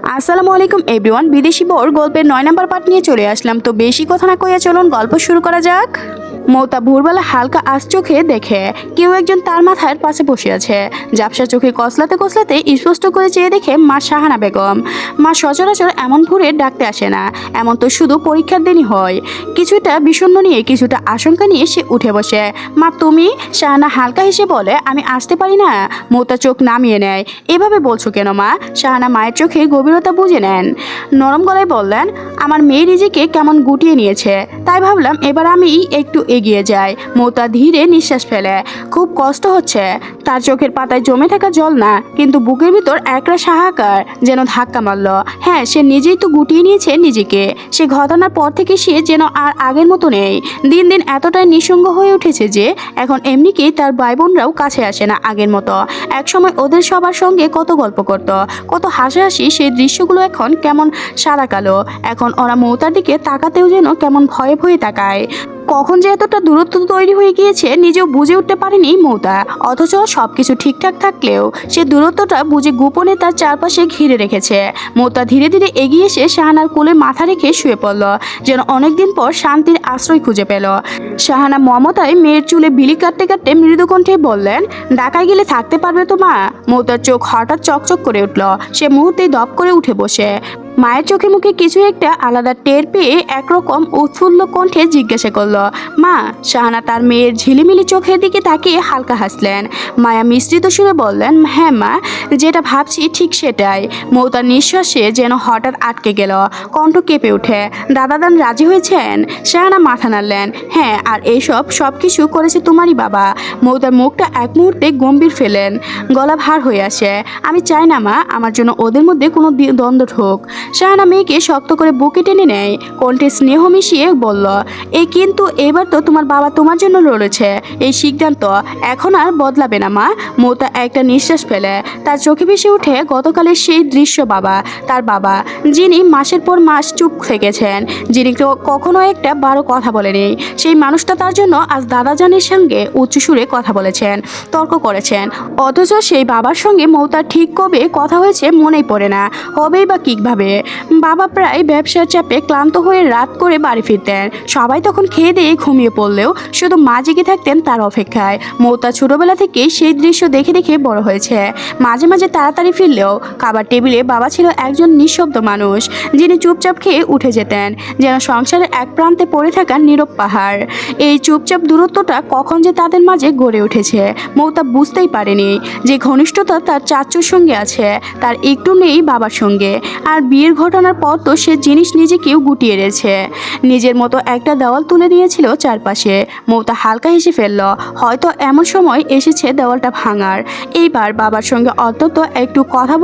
আসসালামু আলাইকুম এভরিওয়ান, বিদেশি বর গল্পের 9 নম্বর পার্ট নিয়ে চলে আসলাম। তো বেশি কথা না কইয়া চলুন গল্প শুরু করা যাক। মৌতা ভোরবেলা হালকা আজ চোখে দেখে কেউ একজন তার মাথার পাশে বসে আছে। ঝাপসা চোখে কসলাতে কসলাতে স্পষ্ট করে চেয়ে দেখে মা শাহানা বেগম। মা সচরাচর এমন ভোরে ডাকতে আসে না, এমন তো শুধু পরীক্ষার দিনই হয়। কিছুটা বিষণ্ণ নিয়ে কিছুটা আশঙ্কা নিয়ে সে উঠে বসে। মা তুমি? শাহানা হালকা হেসে বলে, আমি আসতে পারি না। মৌতা চোখ নামিয়ে নেয়। এভাবে বলছো কেন মা? শাহানা মায়ের চোখে গভীরতা বুঝে নেন। নরম গলায় বললেন, আমার মেয়ে নিজেকে কেমন গুটিয়ে নিয়েছে, তাই ভাবলাম এবার আমি একটু এগিয়ে যাই। মৌতা ধীরে নিঃশ্বাস ফেলে। খুব কষ্ট হচ্ছে। তার চোখের পাতায় জমে থাকা জল না, কিন্তু বুকের ভিতর একরা হাহাকার যেন ধাক্কা মারল। হ্যাঁ, সে নিজেই তো গুটিয়ে নিয়েছে নিজেকে। সে ঘটনার পর থেকে সে যেন আর আগের মতো নেই। দিন দিন এতটাই নিঃসঙ্গ হয়ে উঠেছে যে এখন এমনিকেই তার ভাই বোনরাও কাছে আসে না আগের মতো। একসময় ওদের সবার সঙ্গে কত গল্প করত, কত হাসাহাসি। সেই দৃশ্যগুলো এখন কেমন সাদা কালো। এখন ওরা মৌতার দিকে তাকাতেও যেন কেমন ভয়ে ভয়ে তাকায়। কখন যে এতটা দূরত্ব তৈরি হয়ে গিয়েছে নিজেও বুঝে উঠতে পারেনি মৌতা। অথচ সবকিছু ঠিকঠাক থাকলেও সে দূরত্বটা বুঝে গোপনে তার চারপাশে ঘিরে রেখেছে। মৌতা ধীরে ধীরে এগিয়ে এসে শাহানার কোলে মাথা রেখে শুয়ে পড়ল, যেন অনেকদিন পর শান্তির আশ্রয় খুঁজে পেল। শাহানা মমতায় মেয়ের চুলে বিলি কাটতে কাটতে মৃদু কণ্ঠে বললেন, ঢাকায় গেলে থাকতে পারবে তো মা? মৌতার চোখ হঠাৎ চকচক করে উঠল। সে মুহূর্তেই দপ করে উঠে বসে মায়ের চোখে মুখে কিছু একটা আলাদা টের পেয়ে একরকম উৎফুল্ল কণ্ঠে জিজ্ঞাসা করলো, মা? শাহানা তার মেয়ের ঝিলিমিলি চোখের দিকে তাকিয়ে হালকা হাসলেন। মায়া মিশ্রিত সুরে বললেন, হ্যাঁ মা, যেটা ভাবছি ঠিক সেটাই। মৌতার নিঃশ্বাসে যেন হঠাৎ আটকে গেল, কণ্ঠ কেঁপে ওঠে। দাদাদান রাজি হয়েছেন? শাহানা মাথা নাড়লেন, হ্যাঁ, আর এইসব সব কিছু করেছে তোমারই বাবা। মৌতার মুখটা এক মুহূর্তে গম্ভীর ফেলেন, গলা ভার হয়ে আসে। আমি চাই না মা আমার জন্য ওদের মধ্যে কোনো দ্বন্দ্ব হোক। শাহানা মেয়েকে শক্ত করে বুকে টেনে নেয়, কণ্ঠে স্নেহ মিশিয়ে বলল, কিন্তু এবার তো তোমার বাবা তোমার জন্য লড়েছে। এই সিদ্ধান্ত এখন আর বদলাবে না মা। মৌতা একটা নিঃশ্বাস ফেলে। তার চোখে ভেসে উঠে গতকালের সেই দৃশ্য। তার বাবা, যিনি মাসের পর মাস চুপ থেকেছেন, যিনি কখনো একটা বারো কথা বলেনি, সেই মানুষটা তার জন্য আজ দাদাজানের সঙ্গে উচ্চসুরে কথা বলেছেন, তর্ক করেছেন। অথচ সেই বাবার সঙ্গে মৌতার ঠিক কবে কথা হয়েছে মনেই পড়ে না। হবেই বা কীভাবে? বাবা প্রায় ব্যবসার চাপে ক্লান্ত হয়ে রাত করে বাড়ি ফিরতেন। সবাই তখন খেয়ে দিয়ে ঘুমিয়ে পড়লেও শুধু মা জেগে থাকতেন তার অপেক্ষায়। মৌতা ছোটবেলা থেকেই সেই দৃশ্য দেখে দেখে বড় হয়েছে। মাঝে মাঝে তাড়াতাড়ি ফিরলেও খাবার টেবিলে বাবা ছিল একজন নিঃশব্দ মানুষ, যিনি চুপচাপ খেয়ে উঠে যেতেন, যেন সংসারের এক প্রান্তে পড়ে থাকা নীরব পাহাড়। এই চুপচাপ দূরত্বটা কখন যে তাদের মাঝে গড়ে উঠেছে মৌতা বুঝতেই পারেনি। যে ঘনিষ্ঠতা তার চাচুর সঙ্গে আছে, তার একটু নেই বাবার সঙ্গে। আর বিয়ের ঘটনার পর তো সে জিনিস নিজেকেও গুটিয়ে রয়েছে। নিজের মতো একটা দেওয়াল তুলে নিয়েছিল চারপাশে। মৌতা হালকা হেসে ফেলল। হয়তো এমন সময় এসেছে দেওয়ালটা ভাঙার। এইবার বাবার সঙ্গে অন্তত একটু কথা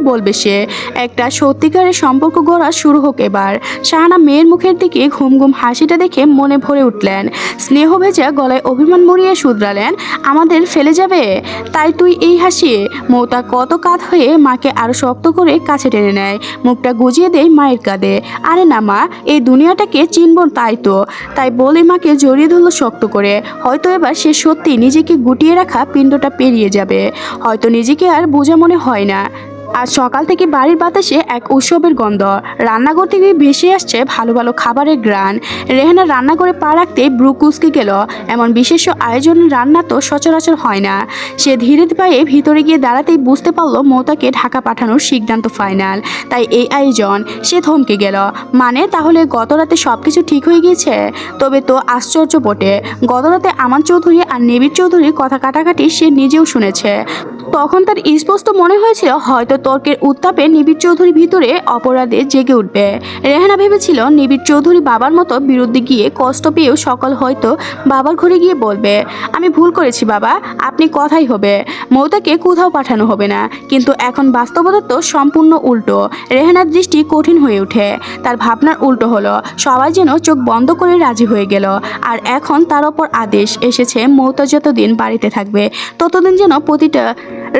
বলবে সে। একটা সত্যিকারের সম্পর্ক গড়া শুরু হোক এবার। শাহানা মেয়ের মুখের দিকে ঘুম ঘুম হাসিটা দেখে মনে ভরে উঠলেন। স্নেহ ভেজা গলায় অভিমান মরিয়ে শুধরালেন, আমাদের ফেলে যাবে? তাই তুই এই হাসি? মৌতা কত কাঁধ হয়ে মাকে আরো শক্ত করে কাছে টেনে নেয়, মুখটা গুজিয়ে দেয় মায়ের কাঁধে। আরে না মা, এই দুনিয়াটাকে চিনব তাই বলে মাকে জড়িয়ে ধরল শক্ত করে। হয়তো এবার সে সত্যি নিজেকে গুটিয়ে রাখা পিণ্ডটা পেরিয়ে যাবে। হয়তো নিজেকে আর বোঝা মনে হয় না। আজ সকাল থেকে বাড়ির বাতাসে এক উৎসবের গন্ধ। রান্নাঘর থেকে ভেসে আসছে ভালো ভালো খাবারের ঘ্রাণ। রেহানা রান্নাঘরে পা রাখতে ব্রু কুঁচকে গেল। এমন বিশেষ আয়োজনের রান্না তো সচরাচর হয় না। সে ধীরে পায়ে ভিতরে গিয়ে দাঁড়াতেই বুঝতে পারল মৌতাকে ঢাকা পাঠানোর সিদ্ধান্ত ফাইনাল। তাই এই আয়োজন। সে থমকে গেল। মানে তাহলে গত রাতে সব কিছু ঠিক হয়ে গিয়েছে? তবে তো আশ্চর্য বটে। গত রাতে আমান চৌধুরী আর নিবিড় চৌধুরীর কথা কাটাকাটি সে নিজেও শুনেছে। তখন তার স্পষ্ট মনে হয়েছিল হয়তো তর্কের উত্তাপে নিবিড় চৌধুরী ভিতরে অপরাধে জেগে উঠবে। রেহানা ভেবেছিল নিবিড় চৌধুরী বাবার মতো বিরুদ্ধে গিয়ে কষ্ট পেয়েও সকাল হয়তো বাবার ঘরে গিয়ে বলবে, আমি ভুল করেছি বাবা, আপনি কথাই হবে। মৌতাকে কোথাও পাঠানো হবে না। কিন্তু এখন বাস্তবতা তো সম্পূর্ণ উল্টো। রেহানার দৃষ্টি কঠিন হয়ে ওঠে। তার ভাবনার উল্টো হলো। সবাই যেন চোখ বন্ধ করে রাজি হয়ে গেল। আর এখন তার ওপর আদেশ এসেছে মৌতা যতদিন বাড়িতে থাকবে ততদিন যেন প্রতিটা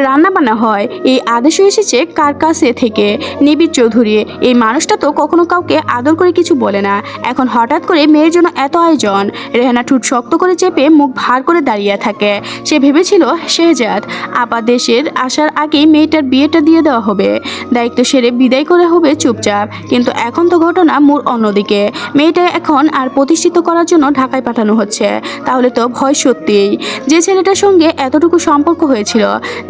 রান্না বান্না হয় এই আদেশ এসেছে কার কাছে থেকে? নিবিড় চৌধুরী। এই মানুষটা তো কখনো কাউকে আদর করে কিছু বলে না, এখন হঠাৎ করে মেয়ের জন্য এত আয়োজন। রেহানা ঠোঁট শক্ত করে চেপে মুখ ভার করে দাঁড়িয়ে থাকে। সে ভেবেছিল শেহজাদ আপা দেশের আসার আগেই মেয়েটার বিয়েটা দিয়ে দেওয়া হবে, দায়িত্ব সেরে বিদায় করে হবে চুপচাপ। কিন্তু এখন তো ঘটনা মোড় অন্যদিকে। মেয়েটা এখন আর প্রতিষ্ঠিত করার জন্য ঢাকায় পাঠানো হচ্ছে। তাহলে তো ভয় সত্যিই। যে ছেলেটার সঙ্গে এতটুকু সম্পর্ক হয়েছিল,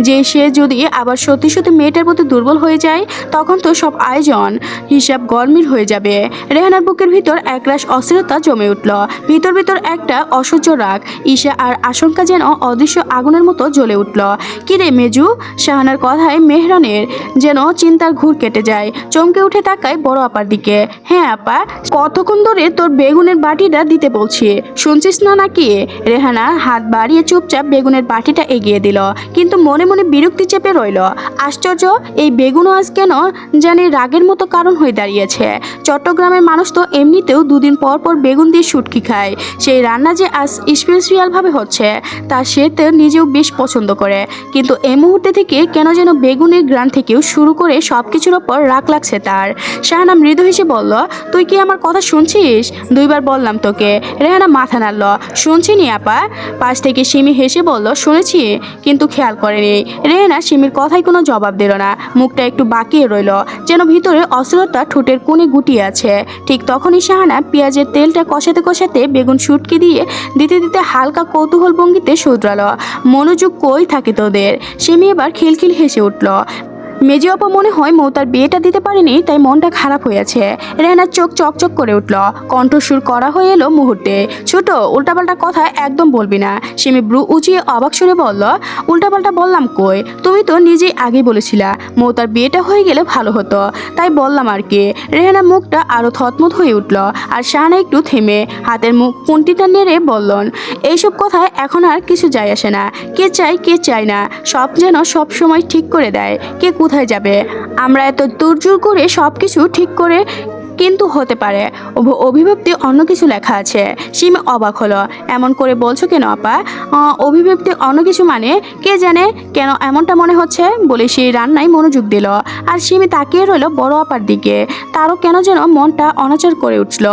যে সে যদি আবার সত্যি সত্যি মেয়েটার প্রতি দুর্বল হয়ে যায়, তখন তো সব আয়োজন হিসাব গরমিল হয়ে যাবে। রেহানার বুকের ভিতর একরাশ অস্থিরতা জমে উঠল। ভিতর ভিতর একটা অসহ্য রাগ, ঈর্ষা আর আশঙ্কা যেন অদৃশ্য আগুনের মতো জ্বলে উঠল। কিরে মেজু? শাহানার কথায় মেহরানের যেন চিন্তার ঘুর কেটে যায়। চমকে উঠে তাকায় বড় আপার দিকে। হ্যাঁ আপা, কতক্ষণ ধরে তোর বেগুনের বাটিটা দিতে বলছি, শুনছিস না নাকি? রেহানা হাত বাড়িয়ে চুপচাপ বেগুনের বাটিটা এগিয়ে দিল, কিন্তু মনে মনে বিরক্তি চেপে রইল। আশ্চর্য, এই বেগুনও আজ কেন জানি রাগের মতো কারণ হয়ে দাঁড়িয়েছে। চট্টগ্রামের মানুষ তো এমনিতেও দুদিন পর পর বেগুন দিয়ে শুটকি খায়, সেই রান্না যে আজ স্পেশালভাবে হচ্ছে তা সে তো নিজেও বেশ পছন্দ করে। কিন্তু এই মুহূর্তে থেকে কেন যেন বেগুনের গ্রান থেকেও শুরু করে সব কিছুর ওপর রাগ লাগছে তার। শাহানা মৃদু হেসে বলল, তুই কি আমার কথা শুনছিস? দুইবার বললাম তোকে। রেহানা মাথা নাড়ল, শুনছিনি আপা? পাশ থেকে সিমি হেসে বলল, শুনেছি কিন্তু খেয়াল করেনি। রেহানা সিমির কথায় কোনো জবাব দিল না, মুখটা একটু বাঁকিয়ে রইল, যেন ভিতরে অস্থিরতা ঠোঁটের কোণে গুটিয়ে আছে। ঠিক তখনই শাহানা পেঁয়াজের তেলটা কষাতে কষাতে বেগুন শুটকি দিয়ে দিতে দিতে হালকা কৌতূহল ভঙ্গিতে শুধরালো। মনোযোগ কই থাকে তোদের? সিমি এবার খিলখিল হেসে উঠল। মেজি আপা মনে হয় মৌতার বিয়েটা দিতে পারেনি, তাই মনটা খারাপ হয়েছে। রেহানার চোখ চকচক করে উঠল, কণ্ঠস্বর করা হয়ে এলো মুহূর্তে। ছোট, উল্টাপাল্টা কথা একদম বলবি না। সিমি ব্রু উঁচিয়ে অবাক শুনে বলল, উল্টাপাল্টা বললাম কই? তুমি তো নিজেই আগে বলেছিলা মৌতার বিয়েটা হয়ে গেলে ভালো হতো, তাই বললাম আর কি। রেহানার মুখটা আরো থতমত হয়ে উঠল, আর শাহানা একটু থেমে হাতের মুখ পুন্টিটা নেড়ে বললেন, এইসব কথায় এখন আর কিছু যায় আসে না। কে চাই কে চায় না সব যেন সব সময় ঠিক করে দেয়। কে কোথায় যাবে? আমরা এত তোড়জোড় করে সব কিছু ঠিক করে, কিন্তু হতে পারে অভিব্যক্তি অন্য কিছু লেখা আছে। সিমি অবাক হলো, এমন করে বলছো কেন আপা? অভিব্যক্তি অন্য কিছু মানে? কে জানে কেন এমনটা মনে হচ্ছে বলে সেই রান্নায় মনোযোগ দিল। আর সিমি তাকিয়ে রইল বড় আপার দিকে। তারও কেন যেন মনটা অনাচার করে উঠল।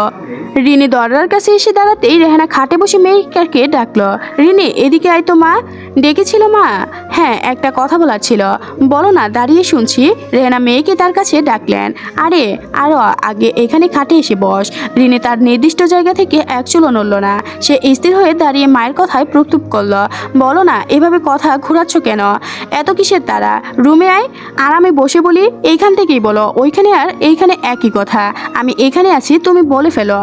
রিনি দরজার কাছে এসে দাঁড়াতেই রেহানা খাটে বসে মেয়েকে ডাকলো, রিনি এদিকে আয় তো মা। ডেকেছিল মা? হ্যাঁ, একটা কথা বলার ছিল। বলো না, দাঁড়িয়ে শুনছি। রেহানা মেয়েকে তার কাছে ডাকলেন। আরও আগে এখানে খাটে এসে বস। রিনি তার নির্দিষ্ট জায়গা থেকে এক চুলও নড়ল না। সে স্থির হয়ে দাঁড়িয়ে মায়ের কথায় প্রত্যুপ করল, বলো না, এভাবে কথা ঘোরাচ্ছ কেন? এত কিসের তারা? রুমে আয়, আরামে বসে বলি। এইখান থেকেই বলো, ওইখানে আর এইখানে একই কথা। আমি এখানে আছি, তুমি বলে ফেলো।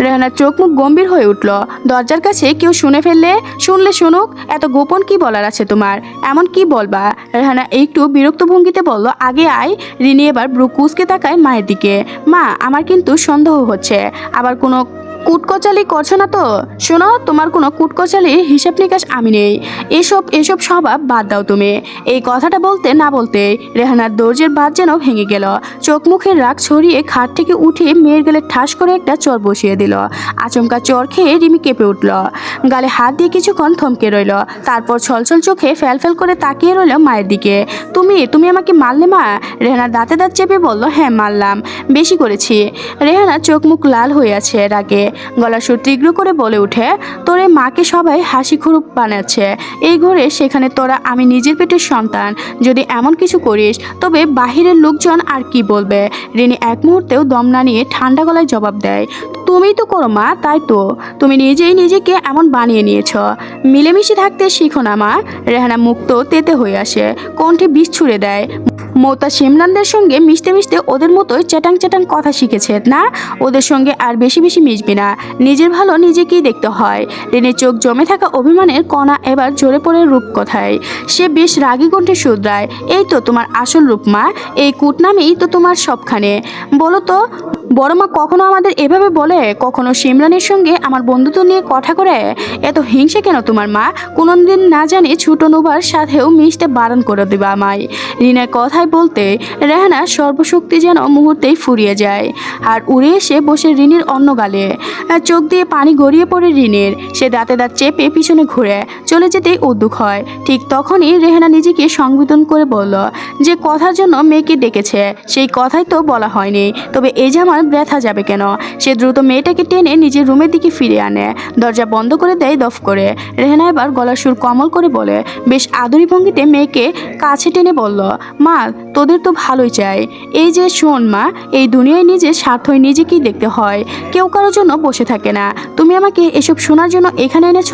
রেহানার চোখ মুখ গম্ভীর হয়ে উঠল। দরজার কাছে কেউ শুনে ফেললে? শুনলে শুনুক, এত গোপন কি বলার আছে তোমার? এমন কি বলবা? রেহানা একটু বিরক্ত ভঙ্গিতে বলল, আগে আয়। রিনি এবার ব্রু কুঁচকে তাকায় মায়ের দিকে। মা, আমার কিন্তু সন্দেহ হচ্ছে, আবার কোনো কুটকচালি করছো না তো? শোনো, তোমার কোনো কুটকচালির হিসাব নিকাশ আমি নেই। এসব স্বভাব বাদ দাও তুমি। এই কথাটা বলতে না বলতে রেহানার দরজের বাদ যেন ভেঙে গেল। চোখ মুখের রাগ ছড়িয়ে খাট থেকে উঠে মেয়ের গেলে ঠাস করে একটা চর বসিয়ে দিল। আচমকা চর খেয়ে রিমি কেঁপে উঠল, গালে হাত দিয়ে কিছুক্ষণ থমকে রইল, তারপর ছলছল চোখে ফ্যাল করে তাকিয়ে রইল মায়ের দিকে। তুমি আমাকে মারলে মা? রেহানার দাঁতে দাঁত চেপে বলল, হ্যাঁ মারলাম, বেশি করেছি। রেহানা চোখ মুখ লাল হয়ে আছে রাগে, গলার সুর তীব্র করে বলে উঠে, তোরে মাকে সবাই হাসি খুরুপ বানাচ্ছে এই ঘরে, সেখানে তোরা আমি নিজের পেটের সন্তান। যদি এমন কিছু করিস তবে বাহিরের লোকজন আর কি বলবে? রিনি এক মুহূর্তেও দম না নিয়ে ঠান্ডা গলায় জবাব দেয়, তুমিই তো করো মা, তাই তো তুমি নিজেই নিজেকে এমন বানিয়ে নিয়েছ। মিলেমিশে থাকতে শিখো না মা। রেহানা মুক্ত তেতে হয়ে আসে, কণ্ঠে বিষ ছুড়ে দেয়। মৌতা সিমরানদের সঙ্গে মিশতে মিশতে ওদের মতোই চ্যাটাং চ্যাটাং কথা শিখেছে না? ওদের সঙ্গে আর বেশি বেশি মিশবি না। নিজের ভালো নিজেকেই দেখতে হয়। রিনির চোখ জমে থাকা অভিমানের কণা এবার ঝরে পড়ে রূপকথায়। সে বেশ রাগী কণ্ঠে শুধরায়, এই তো তোমার আসল রূপ মা, এই কুটনামেই তো তোমার সবখানে। বলো তো, বড় মা কখনো আমাদের এভাবে বলে? কখনো সিমরানের সঙ্গে আমার বন্ধুত্ব নিয়ে কথা করে? এত হিংসে কেন তোমার মা? কোনোদিন না জানি ছোট নোবার সাথেও মিশতে বারণ করে দেবে আমায়। রিনার কথায় বলতে রেহানা সর্বশক্তি যেন মুহূর্তেই ফুরিয়ে যায় আর উড়ে এসে বসে রিনির অন্য গালে। চোখ দিয়ে পানি গড়িয়ে পড়ে রিনির। সে দাঁতে দাঁত চেপে পিছনে ঘুরে চলে যেতেই উদ্যুক হয়। ঠিক তখনই রেহানা নিজেকে সংবেদন করে বলল, যে কথার জন্য মেয়েকে ডেকেছে সেই কথাই তো বলা হয়নি, তবে এই জামার ব্যথা যাবে কেন? সে দ্রুত মেয়েটাকে টেনে নিজের রুমের দিকে ফিরে আনে, দরজা বন্ধ করে দেয় দফ করে। রেহানা এবার গলার সুর কমল করে বলে, বেশ আদরি ভঙ্গিতে মেয়েকে কাছে টেনে বলল, মা তোদের তো ভালোই চাই। এই যে শোন মা, এই দুনিয়ায় নিজের স্বার্থই নিজেকেই দেখতে হয়, কেউ কারোর জন্য বসে থাকে না। তুমি আমাকে এসব শোনার জন্য এখানে এনেছ?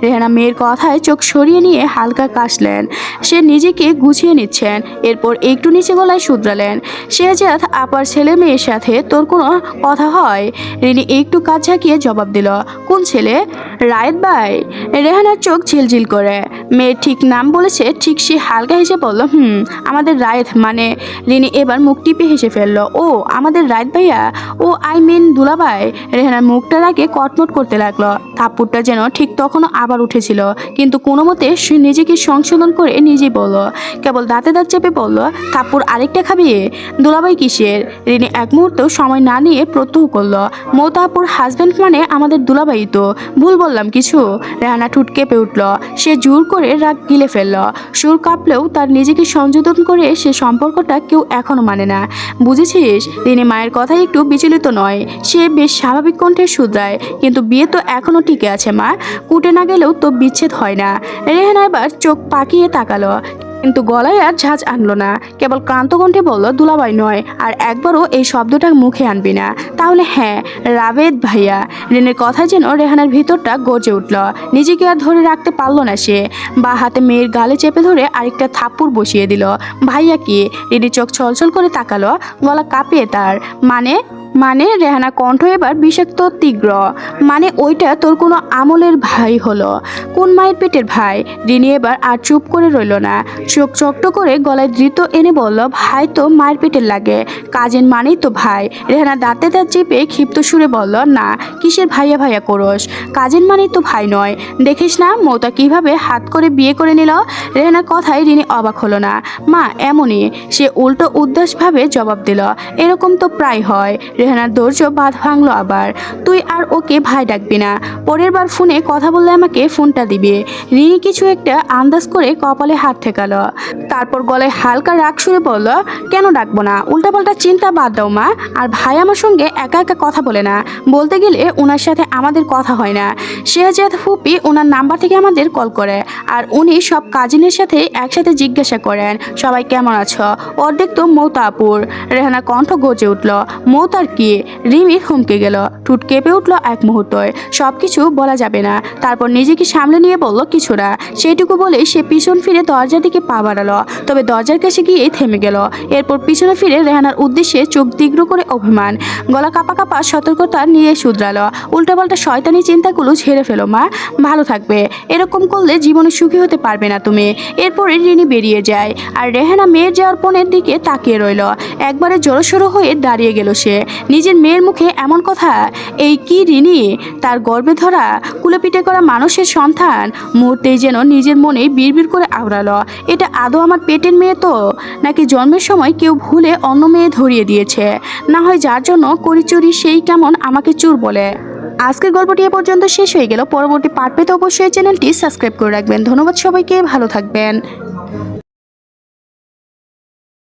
রেহানা মেয়ের কথায় চোখ সরিয়ে নিয়ে হালকা কাশলেন। সে নিজেকে গুছিয়ে নিচ্ছেন, এরপর একটু নিচে গলায় শুধরালেন, শেহজাদ আপার ছেলে মেয়ের সাথে তোর কোনো কথা হয়? রিনি একটু কাজ ঝাঁকিয়ে জবাব দিল, কোন ছেলে? রায়েত ভাই। রেহানার চোখ ঝিলঝিল করে। মেয়ের ঠিক নাম বলেছে ঠিক সে হালকা হেসে বলল, আমাদের রায়েত মানে? রিনি এবার মুখ টিপে হেসে ফেললো, ও আমাদের রায়েত ভাইয়া, ও আই মিন দুলাভাই। রেহানার মুখটার আগে কটমট করতে লাগলো। থাপ্পড়টা যেন ঠিক তখনও আবার উঠেছিল, কিন্তু কোনো মতে সে নিজেকে সংশোধন করে নিজেই বলল, কেবল দাঁতে দাঁত চেপে বলল, থাপ্পড় আরেকটা খাবি? দুলাভাই কিসের? রিনি এক মুহূর্তেও সময় না নিয়ে প্রত্যহ করলো, মৌতাপুর হাজব্যান্ড মানে আমাদের দুলাভাই তো, ভুল বললাম কিছু? রেহানা ঠুট কেঁপে উঠল। সে জোর করে রাগ গিলে ফেলল। সুর কাঁপলেও তার নিজেকে সংযোজন করে সে সম্পর্কটা কেউ এখনো মানে না। বুঝেছিস? রিনি মায়ের কথায় একটু বিচলিত নয়, সে বেশ স্বাভাবিক কণ্ঠে শুধরায়, কিন্তু বিয়ে তো এখনো টিকে আছে মা, কুটে না গেলেও তো বিচ্ছেদ হয় না। রেহানা এবার চোখ পাকিয়ে তাকালো, কিন্তু গলায় আর ঝাঁঝ আনলো না, কেবল ক্লান্ত কণ্ঠে বলল, দুলাভাই নয়, আর একবারও এই শব্দটা মুখে আনবি না, তাহলে হ্যাঁ রাবেদ ভাইয়া। রিনের কথা যেন রেহানার ভিতরটা গর্জে উঠল। নিজেকে আর ধরে রাখতে পারলো না সে, বা হাতে মেয়ের গালে চেপে ধরে আরেকটা থাপ্পড় বসিয়ে দিল। ভাইয়া কি? রিনি চোখ ছলছল করে তাকালো, গলা কাঁপিয়ে তার, মানে রেহানা কণ্ঠ এবার বিষাক্ত তীব্র, মানে ওইটা তোর কোনো আমলের ভাই হলো? কোন মায়ের পেটের ভাই? রিনি এবার আর চুপ করে রইল না, চোখ চকট করে গলায় ধৃত এনে বলল, ভাই তো মায়ের পেটের লাগে, কাজের মানেই তো ভাই। রেহানা দাঁতে দাঁত চেপে ক্ষিপ্ত সুরে বলল, না কিসের ভাইয়া ভাইয়া করস, কাজের মানেই তো ভাই নয়। দেখিস না মৌতা কিভাবে হাত করে বিয়ে করে নিল? রেহানার কথায় রিনি অবাক হলো না, মা এমনই। সে উল্টো উদ্দাসভাবে জবাব দিল, এরকম তো প্রায় হয়। রেহানার ধৈর্য বাঁধ ভাঙলো আবার, তুই আর ওকে ভাই ডাকবি না, পরের বার ফোনে কথা বললে আমাকে ফোনটা দিবি। রিনি কিছু একটা আন্দাজ করে কপালে হাত ঠেকালো, তারপর গলায় হালকা রাগ সুরে বলল, কেন ডাকবো না? উল্টাপাল্টা চিন্তা বাদ দাও মা, আর ভাই আমার সঙ্গে একা একা কথা বলে না, বলতে গেলে ওনার সাথে আমাদের কথা হয় না। শেহজাদ ফুপি ওনার নাম্বার থেকে আমাদের কল করে, আর উনি সব কাজিনের সাথে একসাথে জিজ্ঞাসা করেন সবাই কেমন আছো, অর্ধেক তো মৌতাপুর। রেহানা কণ্ঠ গর্জে উঠল, মৌতার কি? রিমি থমকে গেল, ঠুট কেঁপে উঠল এক মুহূর্তয়, সব কিছু বলা যাবে না। তারপর নিজেকে সামলে নিয়ে বলল, কিছু না। সেইটুকু বলে সে পিছন ফিরে দরজার দিকে পা বাড়ালো, তবে দরজার কাছে গিয়ে থেমে গেল। এরপর পিছনে ফিরে রেহানার উদ্দেশ্যে চোখ তীব্র করে অভিমান, গলা কাপা কাপা সতর্কতা নিয়ে শুধরালো, উল্টাপাল্টা শয়তানি চিন্তাগুলো ঝেড়ে ফেলো মা, ভালো থাকবে, এরকম করলে জীবনে সুখী হতে পারবে না তুমি। এরপরে রিনি বেরিয়ে যায়, আর রেহানা মেয়ের যাওয়ার পনের দিকে তাকিয়ে রইল। একবারে জড়সড়ো হয়ে দাঁড়িয়ে গেল সে, নিজের মেয়ের মুখে এমন কথা! এই কি রিনি, তার গর্ভে ধরা কুলেপিটে করা মানুষের সন্তান? মুহূর্তেই যেন নিজের মনে বিড়বিড় করে আওড়ালো, এটা আদৌ আমার পেটের মেয়ে তো, নাকি জন্মের সময় কেউ ভুলে অন্য মেয়ে ধরিয়ে দিয়েছে? না হয় যার জন্য করিচুরি সেই কেমন আমাকে চুর বলে। আজকের গল্পটি এ পর্যন্ত শেষ হয়ে গেল। পরবর্তী পার্ট পেতে অবশ্যই চ্যানেলটি সাবস্ক্রাইব করে রাখবেন। ধন্যবাদ সবাইকে, ভালো থাকবেন।